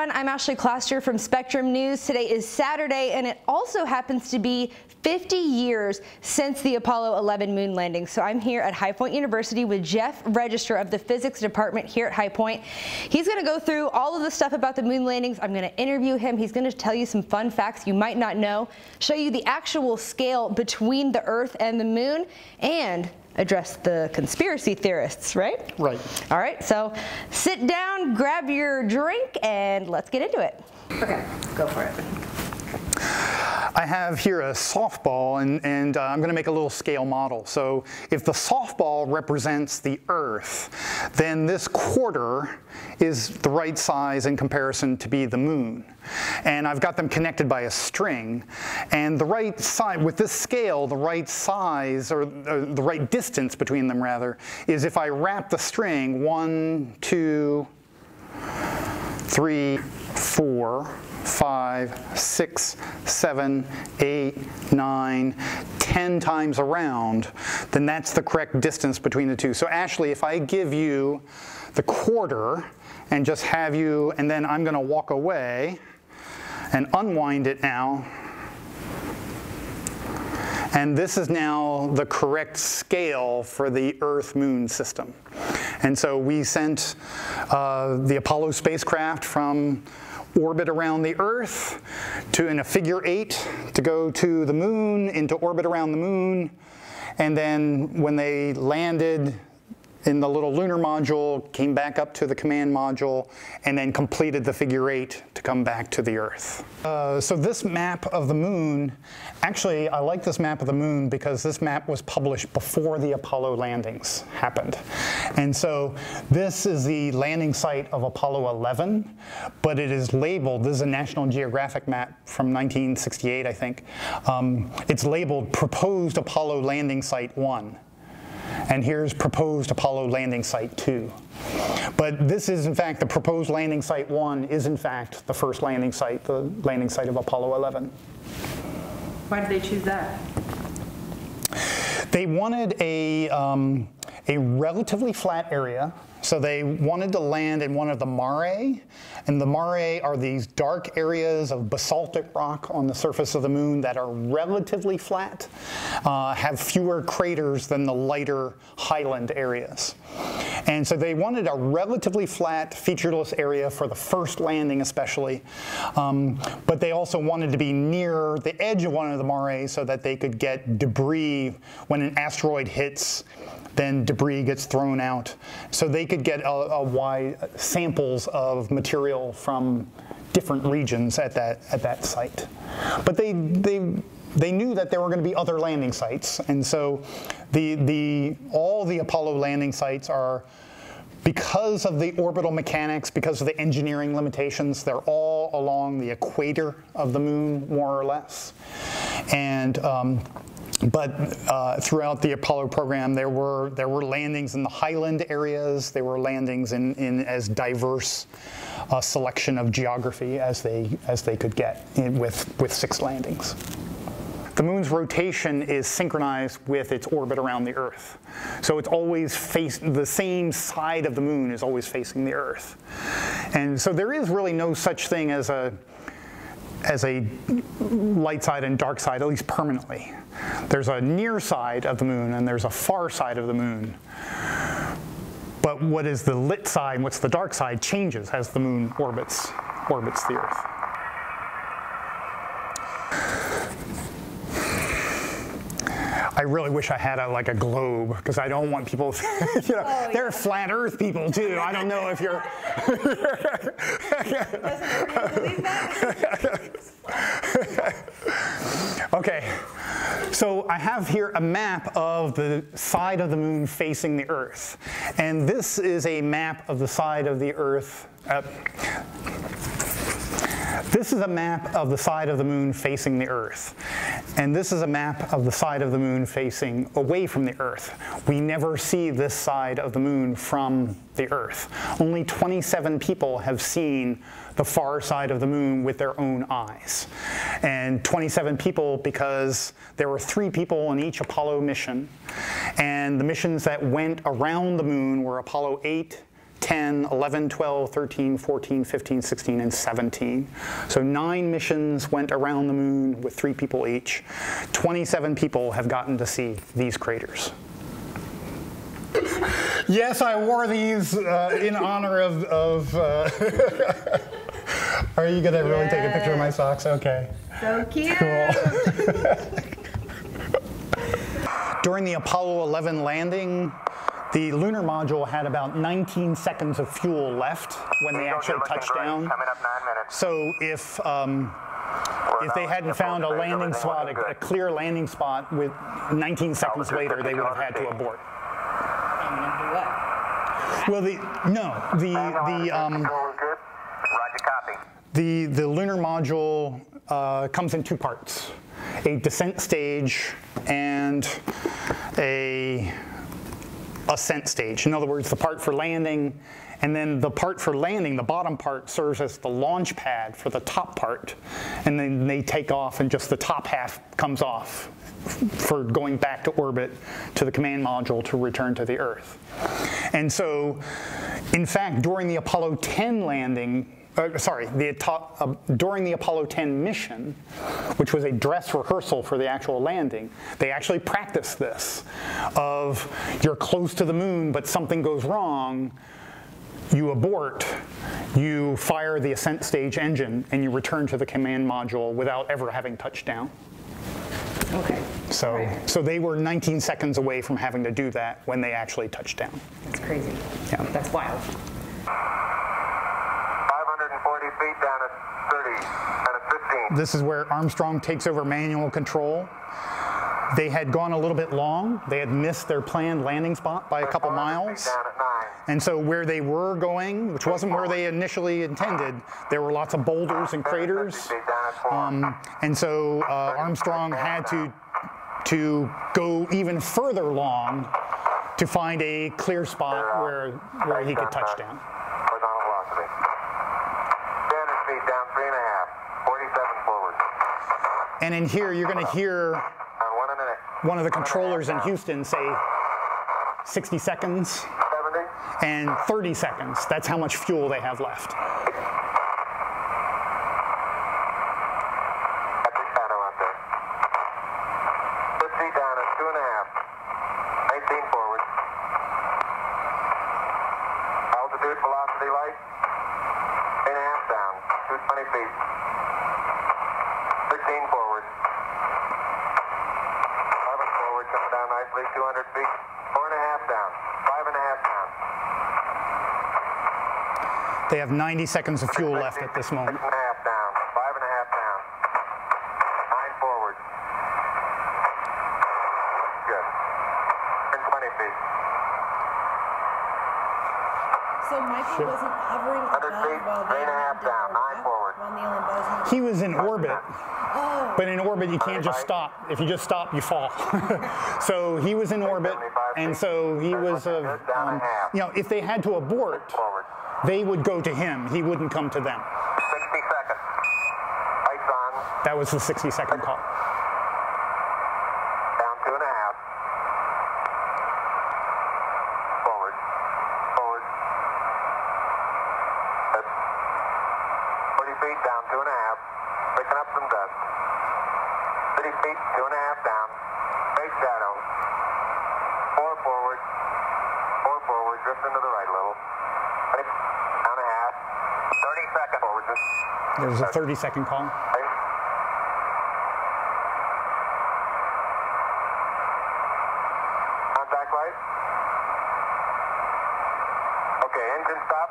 everyone. I'm Ashley Claster from Spectrum News. Today is Saturday, and it also happens to be 50 years since the Apollo 11 moon landing. So I'm here at High Point University with Jeff Regester of the physics department here at High Point. He's going to go through all of the stuff about the moon landings. I'm going to interview him. He's going to tell you some fun facts you might not know, show you the actual scale between the Earth and the moon, and address the conspiracy theorists, right? Right. All right, so sit down, grab your drink, and let's get into it. Okay, go for it. I have here a softball, and I'm going to make a little scale model. So if the softball represents the Earth, then this quarter is the right size in comparison to be the moon. And I've got them connected by a string. And the right side, with this scale, the right size, or the right distance between them, rather, is if I wrap the string 1, 2, 3, 4, 5, 6, 7, 8, 9, 10 times around, then that's the correct distance between the two. So Ashley, if I give you the quarter and just have you, and then I'm going to walk away and unwind it now, and this is now the correct scale for the Earth-Moon system. And so we sent the Apollo spacecraft from orbit around the Earth in a figure 8 to go to the moon, into orbit around the moon, and then when they landed in the little lunar module, came back up to the command module, and then completed the figure 8 to come back to the Earth. So this map of the moon, actually I like this map of the moon because this map was published before the Apollo landings happened. And so this is the landing site of Apollo 11, but it is labeled, this is a National Geographic map from 1968, I think. It's labeled Proposed Apollo Landing Site 1. And here's proposed Apollo landing site 2. But this is, in fact, the proposed landing site 1 is, in fact, the first landing site, the landing site of Apollo 11. Why did they choose that? They wanted a relatively flat area. So they wanted to land in one of the mare, and the mare are these dark areas of basaltic rock on the surface of the moon that are relatively flat, have fewer craters than the lighter highland areas. And so they wanted a relatively flat, featureless area for the first landing especially, but they also wanted to be near the edge of one of the mares so that they could get debris when an asteroid hits. Then debris gets thrown out. So they could get a wide samples of material from different regions at that site. But they knew that there were going to be other landing sites, and so all the Apollo landing sites are, because of the orbital mechanics, because of the engineering limitations, they're all along the equator of the moon, more or less. And but throughout the Apollo program, there were landings in the highland areas. There were landings in as diverse a selection of geography as they could get with 6 landings. The moon's rotation is synchronized with its orbit around the Earth. So it's always the same side of the moon is always facing the Earth. And so there is really no such thing as a light side and dark side, at least permanently. There's a near side of the moon and there's a far side of the moon. But what is the lit side and what's the dark side changes as the moon orbits the Earth. I really wish I had like a globe, because I don't want people, there are flat Earth people too. I don't know if you're. Okay, so I have here a map of the side of the moon facing the Earth. And this is a map of the side of the Earth. This is a map of the side of the moon facing the Earth. And this is a map of the side of the moon facing away from the Earth. We never see this side of the moon from the Earth. Only 27 people have seen the far side of the moon with their own eyes. And 27 people because there were 3 people in each Apollo mission. And the missions that went around the moon were Apollo 8, 10, 11, 12, 13, 14, 15, 16, and 17. So 9 missions went around the moon with 3 people each. 27 people have gotten to see these craters. Yes, I wore these in honor of Are you going to really take a picture of my socks? Okay. So cute. Cool. During the Apollo 11 landing, the lunar module had about 19 seconds of fuel left when they actually touched down. Coming up 9 minutes. So if they hadn't found a landing spot, a clear landing spot with 19 seconds later, they would have had to abort. Well, the lunar module comes in 2 parts: a descent stage and a ascent stage. In other words, the part for landing, and then the part for landing, the bottom part, serves as the launch pad for the top part, and then they take off and just the top half comes off for going back to orbit to the command module to return to the Earth. And so, in fact, during the Apollo 10 landing, during the Apollo 10 mission, which was a dress rehearsal for the actual landing, they actually practiced this of you're close to the moon, but something goes wrong, you abort, you fire the ascent stage engine, and you return to the command module without ever having touched down. Okay. So they were 19 seconds away from having to do that when they actually touched down. That's crazy. Yeah. That's wild. 540 feet down at 30, and at 15. This is where Armstrong takes over manual control. They had gone a little bit long. They had missed their planned landing spot by a couple miles. Down at 9. And so where they were going, which wasn't where they initially intended, there were lots of boulders and craters. And so Armstrong had to go even further long to find a clear spot where he could touch down. Horizontal velocity. 300 feet down, 3.5. 47 forward. And in here, you're going to hear On 1 minute. one of the controllers in Houston say 60 seconds 70. and 30 seconds. That's how much fuel they have left. Epic shadow out there. 50 down at 2.5. 19 forward. Altitude, velocity, light. 8.5 down. 220 feet. 13 forward. 11 forward, coming down nicely. 200 feet. 4.5 down. 5.5 down. They have 90 seconds of fuel left at this moment. 6.5 down. 5.5 down. 9 forward. Good. 20 feet. So Michael wasn't hovering 100 feet. above while they 3.5 down. 9 forward. while Neil and Buzz were. He was in orbit. Oh. But in orbit, you can't just stop. If you just stop, you fall. So he was in orbit, and so he was, if they had to abort, Forward. they would go to him. He wouldn't come to them. 60 seconds. Lights on. That was the 60-second call. Down 2.5. Forward. Forward. That's 40 feet down 2.5. Picking up some dust. 30 feet, 2.5 down. Base shadow. 4 forward. 4 forward. Drifting to the right a little. 20, down a half. 30 seconds forward. There was a 30-second call. Right. Contact light. Okay, engine stop.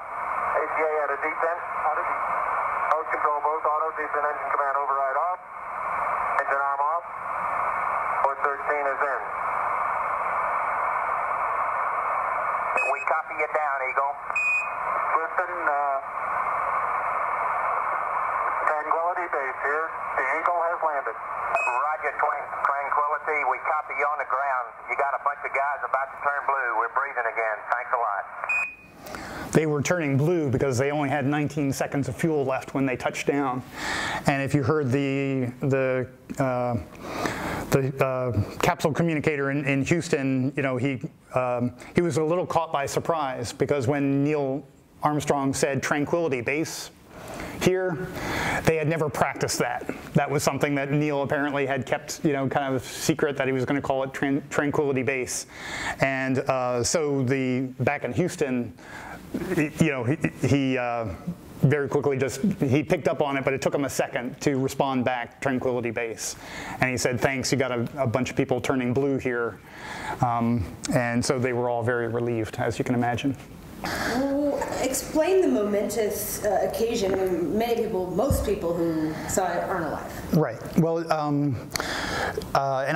ACA at a descent. Mode control both auto. Descent engine command override off. Engine arm off. Port 13 is in. We copy you down, Eagle. Listen, Tranquility Base here. The Eagle has landed. Roger, Tranquility. We copy you on the ground. You got a bunch of guys about to turn blue. We're breathing again. Thanks a lot. They were turning blue because they only had 19 seconds of fuel left when they touched down. And if you heard the capsule communicator in Houston, you know, he was a little caught by surprise, because when Neil Armstrong said Tranquility Base here, they had never practiced that. That was something that Neil apparently had kept, you know, kind of secret, that he was going to call it Tranquility Base. And so back in Houston, you know, he very quickly he picked up on it, but it took him a second to respond back, Tranquility Base. And he said, thanks, you got a bunch of people turning blue here. And so they were all very relieved, as you can imagine. Well, explain the momentous occasion. I mean, most people who saw it aren't alive. Right. Well, and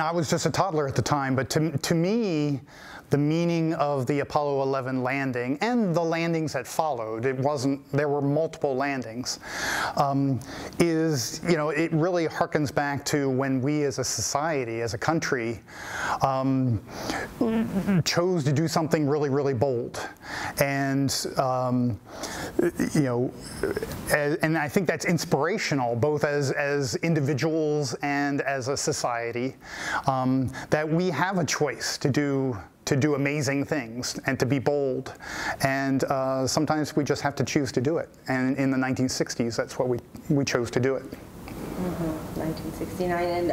I was just a toddler at the time, but to me, the meaning of the Apollo 11 landing and the landings that followed, there were multiple landings, is, you know, it really harkens back to when we as a society, as a country, chose to do something really, really bold. And, you know, and I think that's inspirational, both as individuals and as a society, that we have a choice to do amazing things and to be bold. And sometimes we just have to choose to do it. And in the 1960s, that's what we chose to do it. 1969.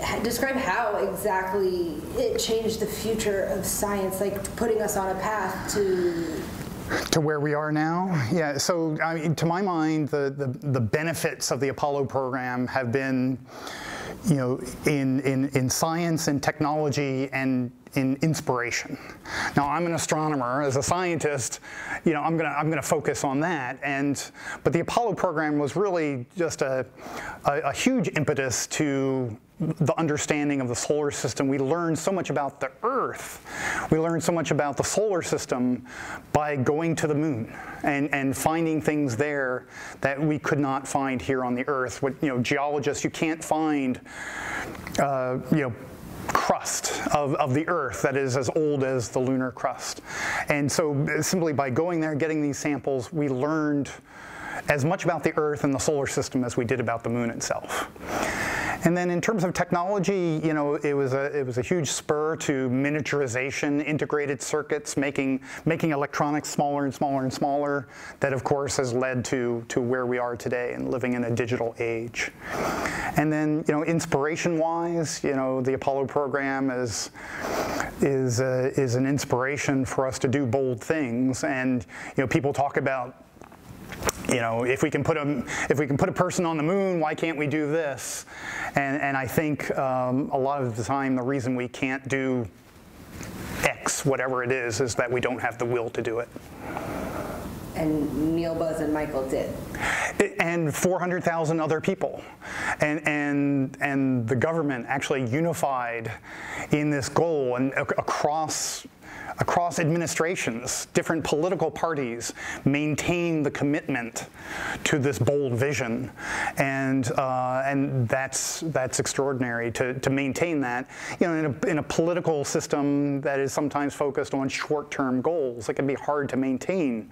And describe how exactly it changed the future of science, like putting us on a path to where we are now? Yeah, so I mean, to my mind, the benefits of the Apollo program have been, you know, in science and technology and in inspiration. Now, I'm an astronomer. As a scientist, you know, I'm gonna focus on that. But the Apollo program was really just a huge impetus to the understanding of the solar system. We learned so much about the Earth. We learned so much about the solar system by going to the moon and finding things there that we could not find here on the Earth. What, you know, geologists, you can't find, you know, crust of the Earth that is as old as the lunar crust. And so simply by going there, getting these samples, we learned as much about the Earth and the solar system as we did about the moon itself. And then in terms of technology, you know, it was a huge spur to miniaturization, integrated circuits, making electronics smaller and smaller and smaller. That, of course, has led to where we are today and living in a digital age. And then, you know, inspiration-wise, you know, the Apollo program is an inspiration for us to do bold things. And, you know, people talk about, you know, if we can put a person on the moon, why can't we do this? And I think a lot of the time the reason we can't do X, whatever it is that we don't have the will to do it. And Neil, Buzz, and Michael did. And 400,000 other people, and the government actually unified in this goal, and across administrations, different political parties maintain the commitment to this bold vision, and that's extraordinary to maintain that. You know, in a political system that is sometimes focused on short-term goals, it can be hard to maintain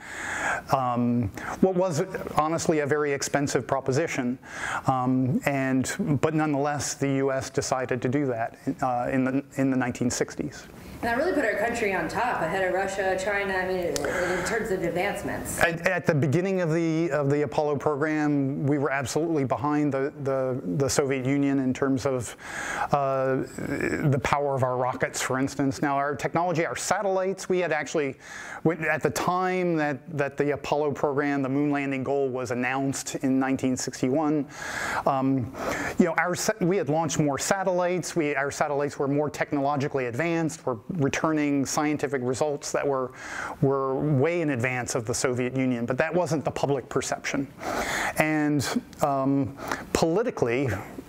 what was honestly a very expensive proposition, but nonetheless, the U.S. decided to do that in the 1960s. And that really put our country on top, ahead of Russia, China, I mean, in terms of advancements. At the beginning of the Apollo program, we were absolutely behind the Soviet Union in terms of the power of our rockets, for instance. Now, our technology, our satellites, we had actually, at the time that the Apollo program, the moon landing goal was announced in 1961, you know, we had launched more satellites. Our satellites were more technologically advanced. We're returning scientific results that were way in advance of the Soviet Union, but that wasn't the public perception. And politically,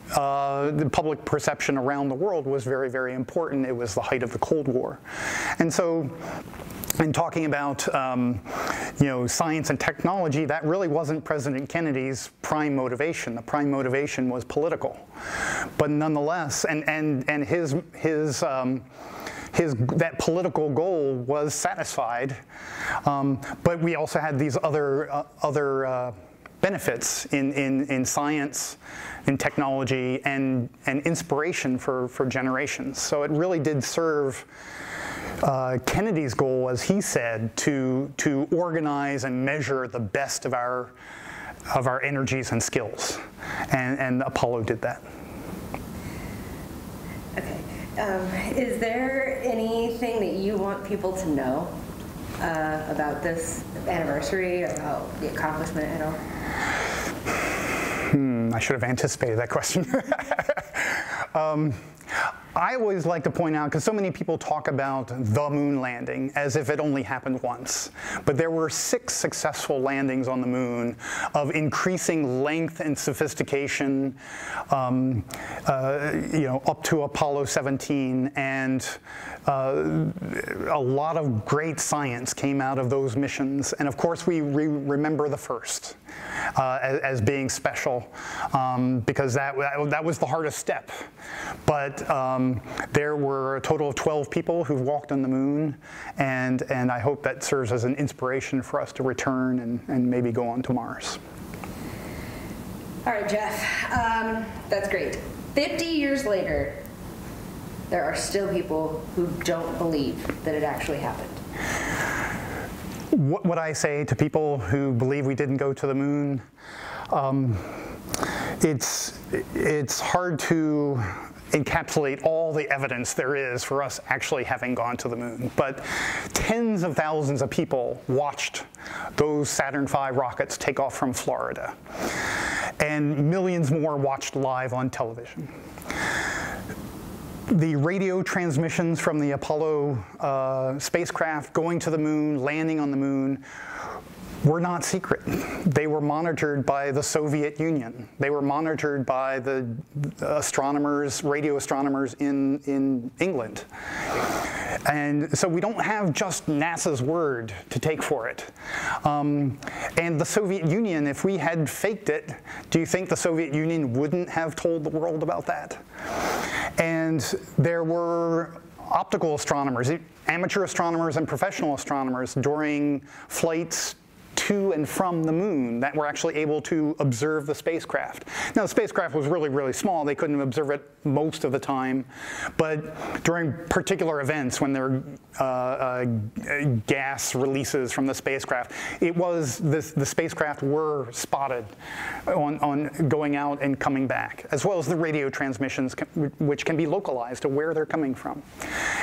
the public perception around the world was very, very important. It was the height of the Cold War. And so, in talking about you know, science and technology, that really wasn't President Kennedy's prime motivation. The prime motivation was political, but nonetheless, and his that political goal was satisfied, but we also had these other benefits in science, in technology, and inspiration for generations. So it really did serve Kennedy's goal, as he said, to organize and measure the best of our energies and skills, and Apollo did that. Okay. Is there anything that you want people to know about this anniversary, about the accomplishment at all? I should have anticipated that question. I always like to point out, because so many people talk about the moon landing as if it only happened once, but there were 6 successful landings on the moon of increasing length and sophistication, up to Apollo 17, and a lot of great science came out of those missions. And of course, we remember the first as being special, because that was the hardest step. But there were a total of 12 people who walked on the moon, and I hope that serves as an inspiration for us to return and maybe go on to Mars. All right, Jeff, that's great. 50 years later, there are still people who don't believe that it actually happened. What would I say to people who believe we didn't go to the moon? It's hard to encapsulate all the evidence there is for us actually having gone to the moon. But tens of thousands of people watched those Saturn V rockets take off from Florida, and millions more watched live on television. The radio transmissions from the Apollo spacecraft going to the moon, landing on the moon, were not secret. They were monitored by the Soviet Union. They were monitored by the astronomers, radio astronomers in England. And so we don't have just NASA's word to take for it. And the Soviet Union, if we had faked it, do you think the Soviet Union wouldn't have told the world about that? And there were optical astronomers, amateur astronomers and professional astronomers during flights to and from the moon that were actually able to observe the spacecraft. Now, the spacecraft was really, really small. They couldn't observe it most of the time. But during particular events, when there are gas releases from the spacecraft, the spacecraft were spotted on going out and coming back, as well as the radio transmissions, which can be localized to where they're coming from.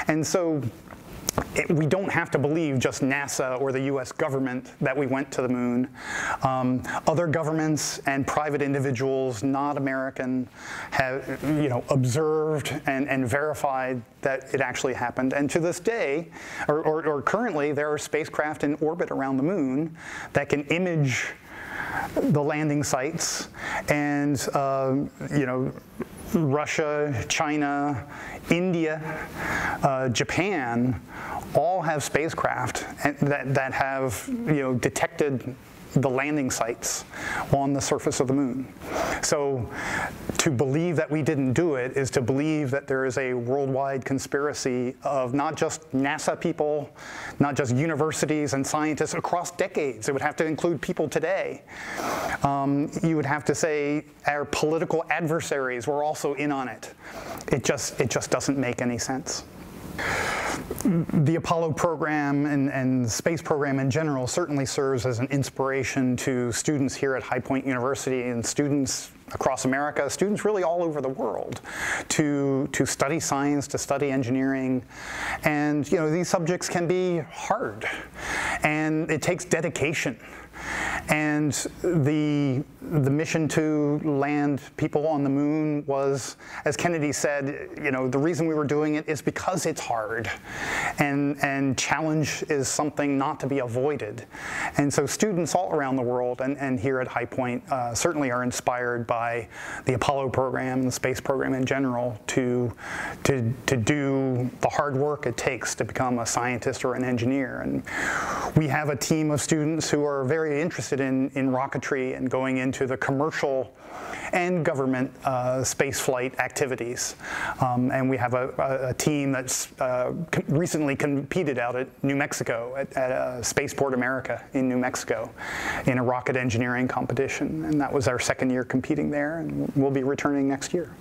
And so we don't have to believe just NASA or the US government that we went to the moon. Other governments and private individuals, not American, have observed and verified that it actually happened. And to this day, or currently, there are spacecraft in orbit around the moon that can image the landing sites, and Russia, China, India, Japan all have spacecraft that have detected the landing sites on the surface of the moon. So to believe that we didn't do it is to believe that there is a worldwide conspiracy of not just NASA people, not just universities and scientists across decades. It would have to include people today. You would have to say our political adversaries were also in on it. It just doesn't make any sense. The Apollo program and the space program in general certainly serves as an inspiration to students here at High Point University and students across America, students really all over the world, to study science, to study engineering. And these subjects can be hard, and it takes dedication. And the mission to land people on the moon was, as Kennedy said, the reason we were doing it is because it's hard, and challenge is something not to be avoided. And so students all around the world and here at High Point certainly are inspired by the Apollo program and the space program in general to do the hard work it takes to become a scientist or an engineer. And we have a team of students who are very interested in rocketry and going into the commercial and government space flight activities. And we have a team that's recently competed out at New Mexico, at Spaceport America in New Mexico, in a rocket engineering competition. And that was our second year competing there, and we'll be returning next year.